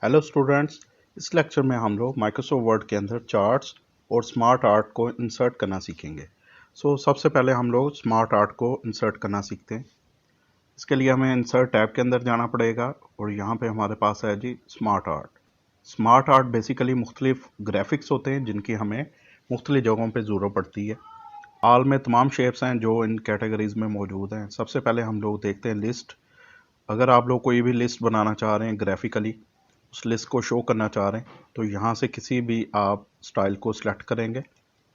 Hello students, इस lecture में हम लोग माइक्रोसॉफ्ट वर्ड के अंदर चार्ट्स और स्मार्ट आर्ट को इंसर्ट करना सीखेंगे। सबसे पहले हम लोग स्मार्ट आर्ट को इंसर्ट करना सीखते हैं। इसके लिए हमें इंसर्ट टैब के अंदर जाना पड़ेगा और यहाँ पे हमारे पास है जी smart art. Smart art basically मुख्तलिफ ग्राफिक्स होते हैं जिनकी हमें मुख्तलिफ जगहों पर ज़रूरत पड़ती है। हाल में तमाम शेप्स हैं जो इन कैटेगरीज में मौजूद हैं। सबसे पहले हम लोग देखते हैं लिस्ट। अगर आप लोग कोई भी लिस्ट बनाना चाह रहे हैं ग्राफिकली, उस लिस्ट को शो करना चाह रहे हैं, तो यहाँ से किसी भी आप स्टाइल को सिलेक्ट करेंगे।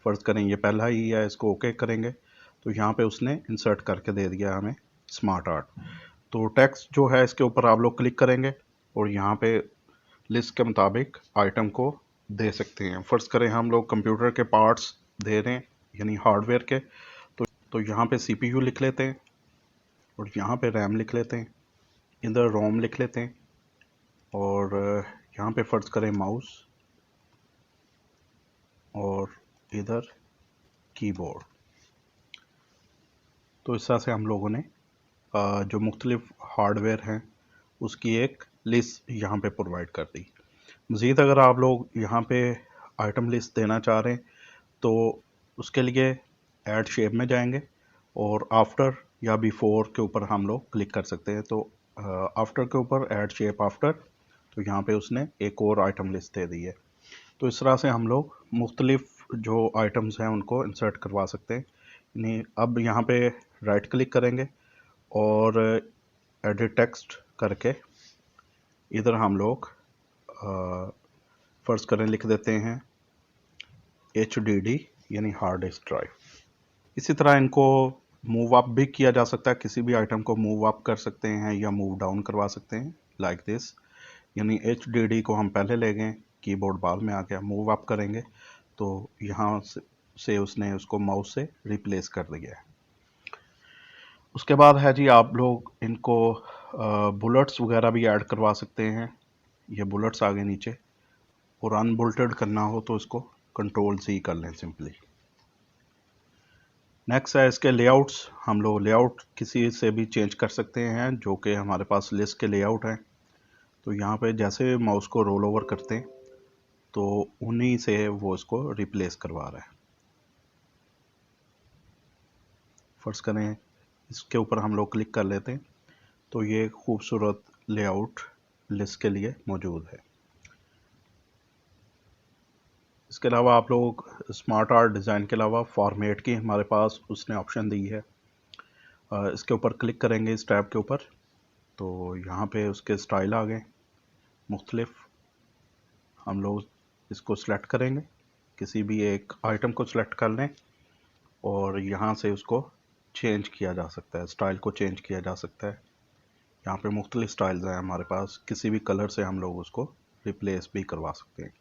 फ़र्ज़ करें ये पहला ही है, इसको ओके करेंगे तो यहाँ पे उसने इंसर्ट करके दे दिया हमें स्मार्ट आर्ट। तो टेक्स्ट जो है इसके ऊपर आप लोग क्लिक करेंगे और यहाँ पे लिस्ट के मुताबिक आइटम को दे सकते हैं। फ़र्ज़ करें हम लोग कंप्यूटर के पार्ट्स दे रहे हैं यानी हार्डवेयर के, तो यहाँ पे CPU लिख लेते हैं और यहाँ पे रैम लिख लेते हैं, इधर रोम लिख लेते हैं और यहाँ पे फ़र्ज़ करें माउस और इधर कीबोर्ड। तो इस तरह से हम लोगों ने जो मुख्तलिफ हार्डवेयर हैं उसकी एक लिस्ट यहाँ पे प्रोवाइड कर दी। मज़ीद अगर आप लोग यहाँ पे आइटम लिस्ट देना चाह रहे हैं तो उसके लिए ऐड शेप में जाएंगे और आफ्टर या बिफोर के ऊपर हम लोग क्लिक कर सकते हैं। तो आफ्टर के ऊपर ऐड शेप आफ्टर, तो यहाँ पे उसने एक और आइटम लिस्ट दे दी है। तो इस तरह से हम लोग मुख्तलिफ जो आइटम्स हैं उनको इंसर्ट करवा सकते हैं। यानी अब यहाँ पे राइट क्लिक करेंगे और एडिट टेक्स्ट करके इधर हम लोग फ़र्ज़ करें लिख देते हैं HDD यानी हार्ड डिस्क ड्राइव। इसी तरह इनको मूव अप भी किया जा सकता है, किसी भी आइटम को मूव अप कर सकते हैं या मूव डाउन करवा सकते हैं लाइक दिस। यानी HDD को हम पहले ले गए, कीबोर्ड बाद में आ गया, मूव अप करेंगे तो यहाँ से उसने उसको माउस से रिप्लेस कर दिया है। उसके बाद है जी आप लोग इनको बुलेट्स वगैरह भी ऐड करवा सकते हैं। ये बुलेट्स आगे नीचे, और अनबुलेटेड करना हो तो इसको Ctrl+C कर लें सिंपली। नेक्स्ट है इसके लेआउट्स। हम लोग लेआउट किसी से भी चेंज कर सकते हैं जो कि हमारे पास लिस्ट के लेआउट हैं। तो यहाँ पे जैसे माउस को रोल ओवर करते हैं तो उन्हीं से वो इसको रिप्लेस करवा रहा है। फ़र्ज़ करें इसके ऊपर हम लोग क्लिक कर लेते हैं तो ये खूबसूरत लेआउट लिस्ट के लिए मौजूद है। इसके अलावा आप लोग स्मार्ट आर्ट डिज़ाइन के अलावा फॉर्मेट की हमारे पास उसने ऑप्शन दी है। इसके ऊपर क्लिक करेंगे इस टैब के ऊपर तो यहाँ पे उसके स्टाइल आ गए मुख्तलिफ। हम लोग इसको सिलेक्ट करेंगे, किसी भी एक आइटम को सिलेक्ट कर लें और यहाँ से उसको चेंज किया जा सकता है, स्टाइल को चेंज किया जा सकता है। यहाँ पे मुख्तलिफ स्टाइल्स हैं हमारे पास, किसी भी कलर से हम लोग उसको रिप्लेस भी करवा सकते हैं।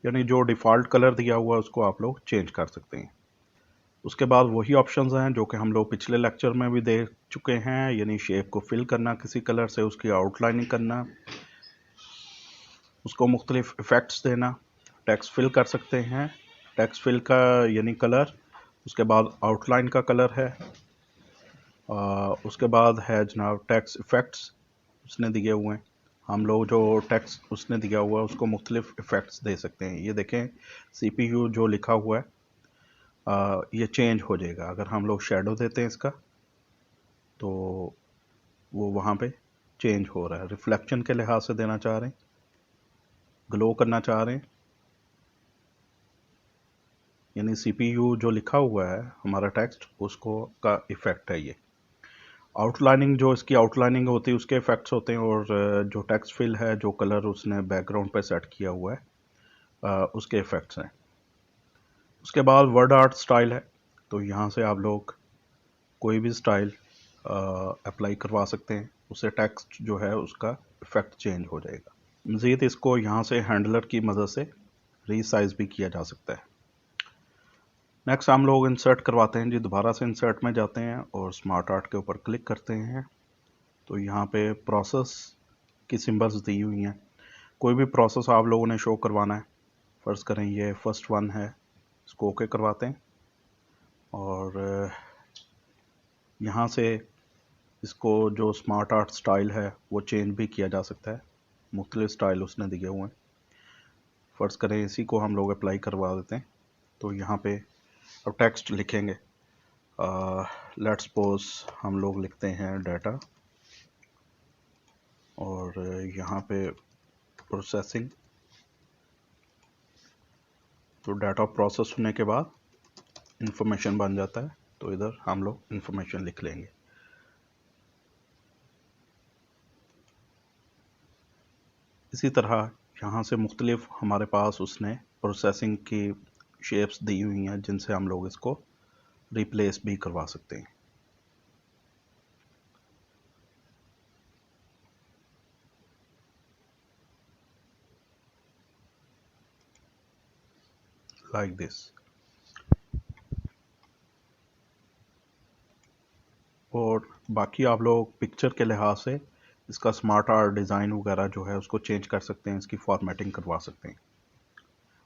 यानी जो डिफ़ॉल्ट कलर दिया हुआ है उसको आप लोग चेंज कर सकते हैं। उसके बाद वही ऑप्शंस हैं जो कि हम लोग पिछले लेक्चर में भी देख चुके हैं, यानी शेप को फिल करना किसी कलर से, उसकी आउटलाइनिंग करना, उसको मुख्तलिफ इफ़ेक्ट्स देना, टेक्स्ट फिल कर सकते हैं। टेक्स्ट फिल का यानी कलर, उसके बाद आउटलाइन का कलर है, उसके बाद है जनाब टेक्स्ट इफ़ेक्ट्स उसने दिए हुए हैं। हम लोग जो टेक्स्ट उसने दिया हुआ है उसको मुख्तलिफ इफ़ेक्ट्स दे सकते हैं। ये देखें CPU जो लिखा हुआ है ये चेंज हो जाएगा। अगर हम लोग शेडो देते हैं इसका तो वो वहाँ पे चेंज हो रहा है। रिफ्लेक्शन के लिहाज से देना चाह रहे हैं, ग्लो करना चाह रहे हैं, यानी CPU जो लिखा हुआ है हमारा टेक्स्ट उसको का इफ़ेक्ट है ये। आउटलाइनिंग जो इसकी आउटलाइनिंग होती है उसके इफ़ेक्ट्स होते हैं, और जो टेक्स्ट फिल है जो कलर उसने बैकग्राउंड पे सेट किया हुआ है उसके इफ़ेक्ट्स हैं। उसके बाद वर्ड आर्ट स्टाइल है, तो यहाँ से आप लोग कोई भी स्टाइल अप्लाई करवा सकते हैं, उससे टेक्स्ट जो है उसका इफ़ेक्ट चेंज हो जाएगा। मज़ीद इसको यहाँ से हैंडलर की मदद से रीसाइज़ भी किया जा सकता है। नेक्स्ट हम लोग इंसर्ट करवाते हैं जी, दोबारा से इंसर्ट में जाते हैं और स्मार्ट आर्ट के ऊपर क्लिक करते हैं तो यहाँ पे प्रोसेस की सिंबल्स दी हुई हैं। कोई भी प्रोसेस आप लोगों ने शो करवाना है, फ़र्ज़ करें ये फर्स्ट वन है, इसको ओके करवाते हैं और यहाँ से इसको जो स्मार्ट आर्ट स्टाइल है वो चेंज भी किया जा सकता है। मुख्तलिफ स्टाइल उसने दिए हुए हैं। फ़र्ज़ करें इसी को हम लोग अप्लाई करवा देते हैं। तो यहाँ पे अब टेक्स्ट लिखेंगे। लेट्स सपोज हम लोग लिखते हैं डाटा, और यहाँ पे प्रोसेसिंग। तो डाटा प्रोसेस होने के बाद इंफॉर्मेशन बन जाता है, तो इधर हम लोग इंफॉर्मेशन लिख लेंगे। इसी तरह यहाँ से मुख्तलिफ हमारे पास उसने प्रोसेसिंग की शेप्स दी हुई हैं जिनसे हम लोग इसको रिप्लेस भी करवा सकते हैं। Like this. और बाकी आप लोग पिक्चर के लिहाज से इसका स्मार्ट आर्ट डिज़ाइन वगैरह जो है उसको चेंज कर सकते हैं, इसकी फॉर्मेटिंग करवा सकते हैं।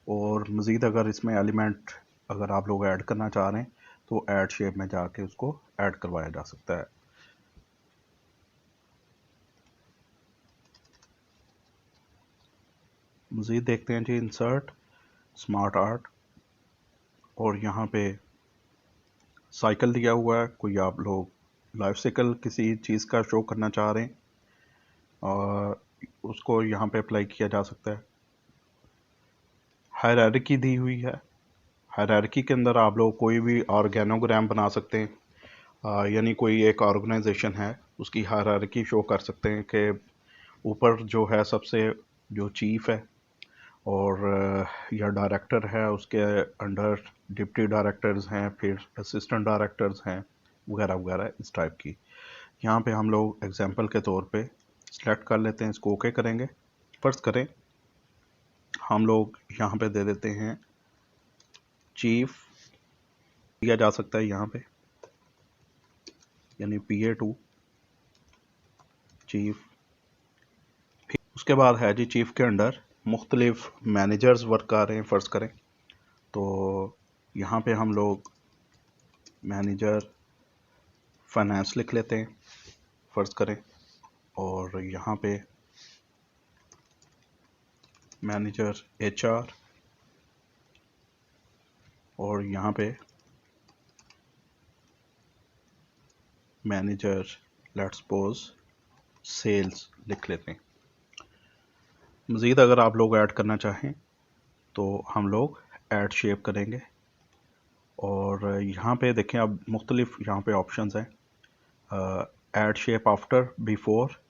और मज़ीद अगर इसमें एलिमेंट अगर आप लोग ऐड करना चाह रहे हैं तो ऐड शेप में जाके उसको ऐड करवाया जा सकता है। मज़ीद देखते हैं जी, इंसर्ट, स्मार्ट आर्ट, और यहाँ पे साइकिल दिया हुआ है। कोई आप लोग लाइफ साइकिल किसी चीज़ का शो करना चाह रहे हैं और उसको यहाँ पे अप्लाई किया जा सकता है। हायरार्की दी हुई है। हायरार्की के अंदर आप लोग कोई भी ऑर्गेनोग्राम बना सकते हैं। यानी कोई एक ऑर्गेनाइजेशन है उसकी हायरार्की शो कर सकते हैं कि ऊपर जो है सबसे जो चीफ है और या डायरेक्टर है, उसके अंडर डिप्टी डायरेक्टर्स हैं, फिर असिस्टेंट डायरेक्टर्स हैं, वगैरह वगैरह इस टाइप की। यहाँ पे हम लोग एग्जांपल के तौर पे सिलेक्ट कर लेते हैं, इसको ओके करेंगे। फर्स्ट करें हम लोग यहाँ पे दे देते हैं चीफ, दिया जा सकता है यहाँ पे, यानी PA2 चीफ। उसके बाद है जी चीफ के अंडर मुख्तलिफ मैनेजर्स वर्क कर रहे हैं, फ़र्ज़ करें तो यहाँ पे हम लोग मैनेजर फाइनेंस लिख लेते हैं, फ़र्ज़ करें, और यहाँ पे मैनेजर HR, और यहाँ पे मैनेजर लेट्स सपोज सेल्स लिख लेते हैं। मज़ीद अगर आप लोग ऐड करना चाहें तो हम लोग ऐड शेप करेंगे, और यहाँ पे देखें अब मुख्तलिफ यहाँ पे ऑप्शंस हैं, ऐड शेप आफ्टर, बिफोर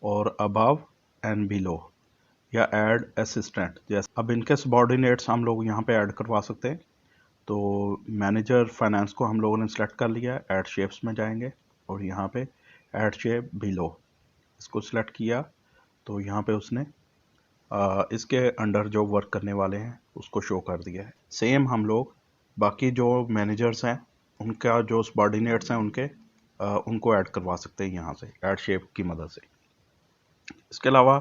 और अबव एंड बिलो, या ऐड असिस्टेंट। जैसे अब इनके सबॉर्डिनेट्स हम लोग यहाँ पे ऐड करवा सकते हैं। तो मैनेजर फाइनेंस को हम लोगों ने सेलेक्ट कर लिया, ऐड शेप्स में जाएंगे और यहाँ पे ऐड शेप बिलो इसको सिलेक्ट किया, तो यहाँ पे उसने इसके अंडर जो वर्क करने वाले हैं उसको शो कर दिया है। सेम हम लोग बाकी जो मैनेजर्स हैं उनका जो सबॉर्डिनेट्स हैं उनको ऐड करवा सकते हैं यहाँ से ऐड शेप की मदद से। इसके अलावा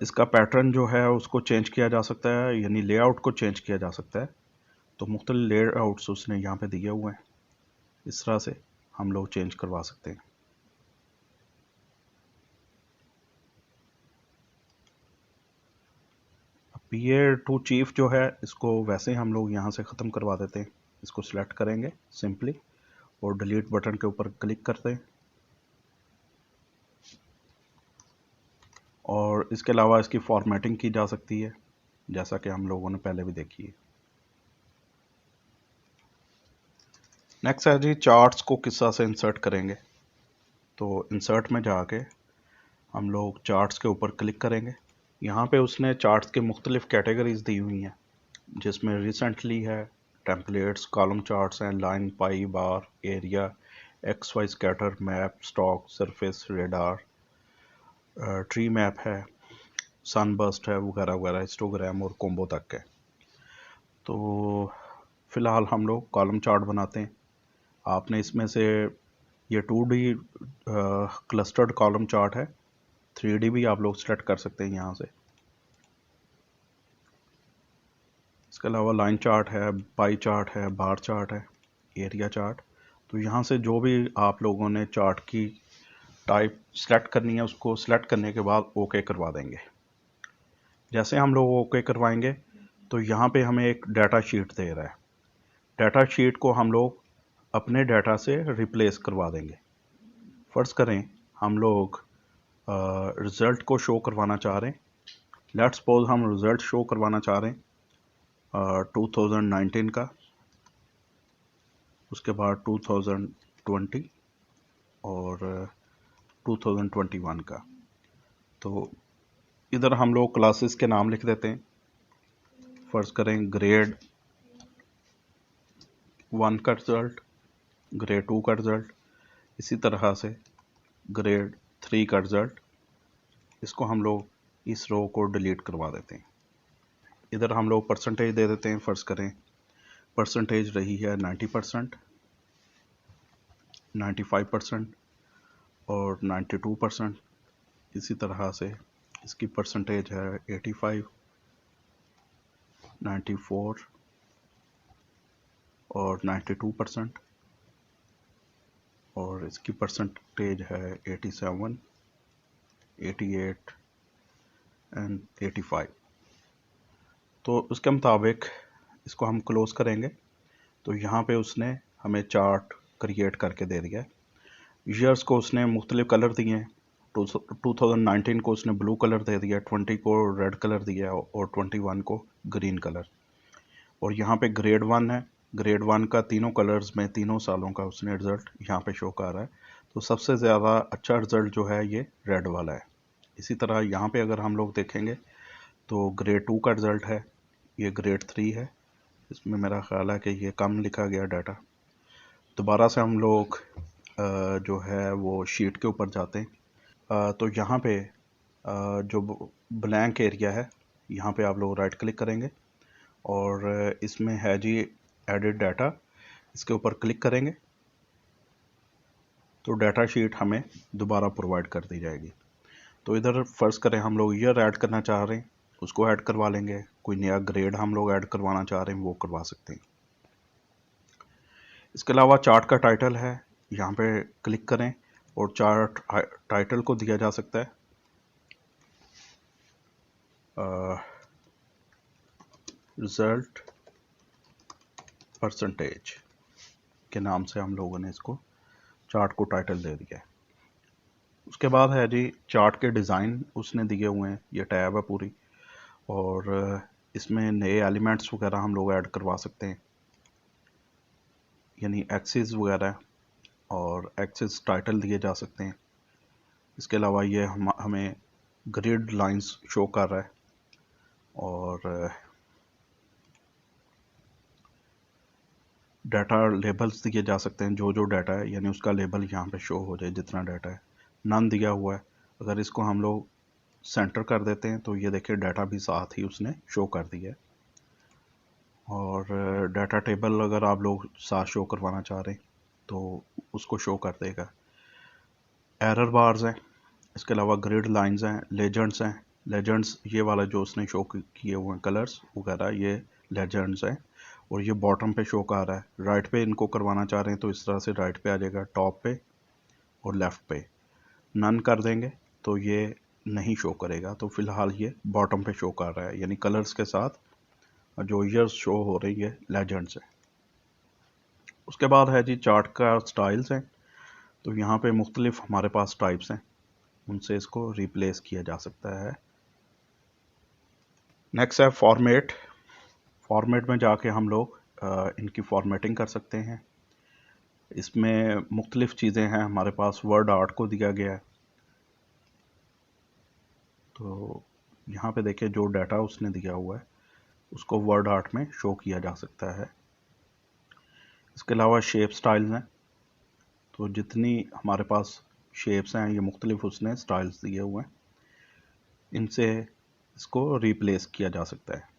इसका पैटर्न जो है उसको चेंज किया जा सकता है, यानी लेआउट को चेंज किया जा सकता है। तो मुख्तलिफ लेआउट्स उसने यहाँ पे दिए हुए हैं, इस तरह से हम लोग चेंज करवा सकते हैं। PA2 चीफ जो है इसको वैसे ही हम लोग यहाँ से ख़त्म करवा देते हैं। इसको सिलेक्ट करेंगे सिंपली और डिलीट बटन के ऊपर क्लिक करते हैं, और इसके अलावा इसकी फॉर्मेटिंग की जा सकती है जैसा कि हम लोगों ने पहले भी देखी है। नेक्स्ट है जी चार्ट्स को किस तरह से इंसर्ट करेंगे। तो इंसर्ट में जाके हम लोग चार्ट्स के ऊपर क्लिक करेंगे। यहाँ पे उसने चार्ट्स के मुख्तलिफ कैटेगरीज दी हुई हैं जिसमें रिसेंटली है, टेम्पलेट्स, कॉलम चार्ट्स हैं, line, pie, bar, area, XY scatter, map, stock, surface, radar, tree map है, सनबर्स्ट है, वगैरह वगैरह, हिस्टोग्राम और कोम्बो तक है। तो फ़िलहाल हम लोग कॉलम चार्ट बनाते हैं। आपने इसमें से ये 2D क्लस्टर्ड कॉलम चार्ट है, 3D भी आप लोग सेलेक्ट कर सकते हैं यहाँ से। इसके अलावा लाइन चार्ट है, पाई चार्ट है, बार चार्ट है, एरिया चार्ट। तो यहाँ से जो भी आप लोगों ने चार्ट की टाइप सेलेक्ट करनी है, उसको सेलेक्ट करने के बाद ओके करवा देंगे। जैसे हम लोग ओके करवाएंगे तो यहाँ पे हमें एक डाटा शीट दे रहा है। डाटा शीट को हम लोग अपने डाटा से रिप्लेस करवा देंगे। फ़र्ज़ करें हम लोग रिज़ल्ट को शो करवाना चाह रहे हैं। लेट्स सपोज हम रिज़ल्ट शो करवाना चाह रहे हैं 2019 का, उसके बाद 2020 और 2021 का। तो इधर हम लोग क्लासेस के नाम लिख देते हैं। फ़र्ज़ करें ग्रेड 1 का रिज़ल्ट, ग्रेड 2 का रिज़ल्ट, इसी तरह से ग्रेड 3 का रिज़ल्ट। इसको हम लोग इस रो को डिलीट करवा देते हैं। इधर हम लोग परसेंटेज दे देते हैं। फ़र्ज़ करें परसेंटेज रही है 90%, 95% और 92%। इसी तरह से इसकी परसेंटेज है 85, 94 और 92%। और इसकी परसेंटेज है 87, 88 एंड 85। तो उसके मुताबिक इसको हम क्लोज़ करेंगे तो यहाँ पे उसने हमें चार्ट क्रिएट करके दे दिया है। ईयर्स को उसने मुख्तलिफ कलर दिए हैं। 2019 को उसने ब्लू कलर दे दिया, 20 को रेड कलर दिया और 21 को ग्रीन कलर। और यहाँ पे ग्रेड 1 है, ग्रेड 1 का तीनों कलर्स में तीनों सालों का उसने रिज़ल्ट यहाँ पे शो कर रहा है। तो सबसे ज़्यादा अच्छा रिज़ल्ट जो है ये रेड वाला है। इसी तरह यहाँ पे अगर हम लोग देखेंगे तो ग्रेड 2 का रिज़ल्ट है, ये ग्रेड 3 है। इसमें मेरा ख्याल है कि ये कम लिखा गया डाटा। दोबारा से हम लोग जो है वो शीट के ऊपर जाते हैं। तो यहाँ पे जो ब्लैंक एरिया है, यहाँ पे आप लोग राइट क्लिक करेंगे और इसमें है जी एडिट डाटा, इसके ऊपर क्लिक करेंगे तो डाटा शीट हमें दोबारा प्रोवाइड कर दी जाएगी। तो इधर फ़र्ज़ करें हम लोग ईयर ऐड करना चाह रहे हैं, उसको ऐड करवा लेंगे। कोई नया ग्रेड हम लोग ऐड करवाना चाह रहे हैं, वो करवा सकते हैं। इसके अलावा चार्ट का टाइटल है, यहाँ पे क्लिक करें और चार्ट टाइटल को दिया जा सकता है रिज़ल्ट परसेंटेज के नाम से हम लोगों ने इसको चार्ट को टाइटल दे दिया है। उसके बाद है जी चार्ट के डिज़ाइन उसने दिए हुए हैं, ये टैब है पूरी। और इसमें नए एलिमेंट्स वगैरह हम लोग ऐड करवा सकते हैं, यानी एक्सिस वगैरह और एक्सिस टाइटल दिए जा सकते हैं। इसके अलावा ये हमें ग्रिड लाइंस शो कर रहा है और डाटा लेबल्स दिए जा सकते हैं। जो जो डाटा है यानी उसका लेबल यहाँ पे शो हो जाए जितना डाटा है। नन दिया हुआ है, अगर इसको हम लोग सेंटर कर देते हैं तो ये देखिए डाटा भी साथ ही उसने शो कर दिया है। और डाटा टेबल अगर आप लोग साथ शो करवाना चाह रहे हैं तो उसको शो कर देगा। एरर बार्स हैं, इसके अलावा ग्रिड लाइंस हैं, लेजेंड्स हैं। लेजेंड्स ये वाला जो उसने शो किए हुए हैं कलर्स वगैरह, ये लेजेंड्स हैं। और ये बॉटम पे शो कर रहा है। राइट पे इनको करवाना चाह रहे हैं तो इस तरह से राइट पे आ जाएगा, टॉप पे और लेफ़्ट पे। नन कर देंगे तो ये नहीं शो करेगा। तो फिलहाल ये बॉटम पे शो कर रहा है, यानी कलर्स के साथ जो ईयर्स शो हो रही है लेजेंड्स है। उसके बाद है जी चार्ट का स्टाइल्स हैं। तो यहाँ पे मुख्तलिफ हमारे पास टाइप्स हैं, उनसे इसको रिप्लेस किया जा सकता है। नेक्स्ट है फॉर्मेट। फॉर्मेट में जाके हम लोग इनकी फॉर्मेटिंग कर सकते हैं। इसमें मुख्तलिफ चीज़ें हैं हमारे पास। वर्ड आर्ट को दिया गया है, तो यहाँ पे देखिए जो डाटा उसने दिया हुआ है उसको वर्ड आर्ट में शो किया जा सकता है। इसके अलावा शेप स्टाइल्स हैं, तो जितनी हमारे पास शेप्स हैं ये मुख्तलिफ उसने स्टाइल्स दिए हुए हैं, इनसे इसको रिप्लेस किया जा सकता है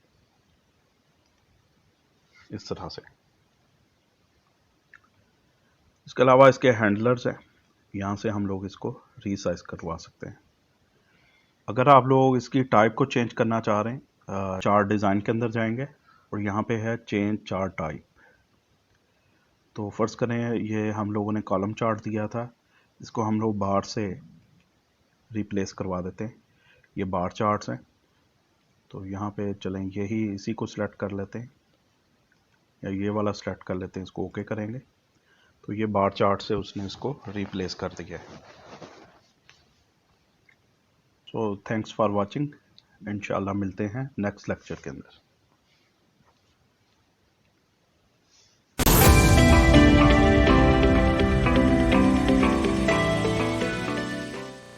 इस तरह से। इसके अलावा इसके हैंडलर्स हैं, यहाँ से हम लोग इसको रीसाइज करवा सकते हैं। अगर आप लोग इसकी टाइप को चेंज करना चाह रहे हैं, चार्ट डिज़ाइन के अंदर जाएंगे और यहाँ पे है चेंज चार्ट टाइप। तो फ़र्ज़ करें ये हम लोगों ने कॉलम चार्ट दिया था, इसको हम लोग बार से रिप्लेस करवा देते हैं। ये बार चार्ट्स हैं, तो यहाँ पे चलें यही इसी को सिलेक्ट कर लेते हैं, या ये वाला सिलेक्ट कर लेते हैं, इसको ओके करेंगे तो ये बार चार्ट से उसने इसको रिप्लेस कर दिया है। सो थैंक्स फॉर वाचिंग, इंशाल्लाह मिलते हैं नेक्स्ट लेक्चर के अंदर।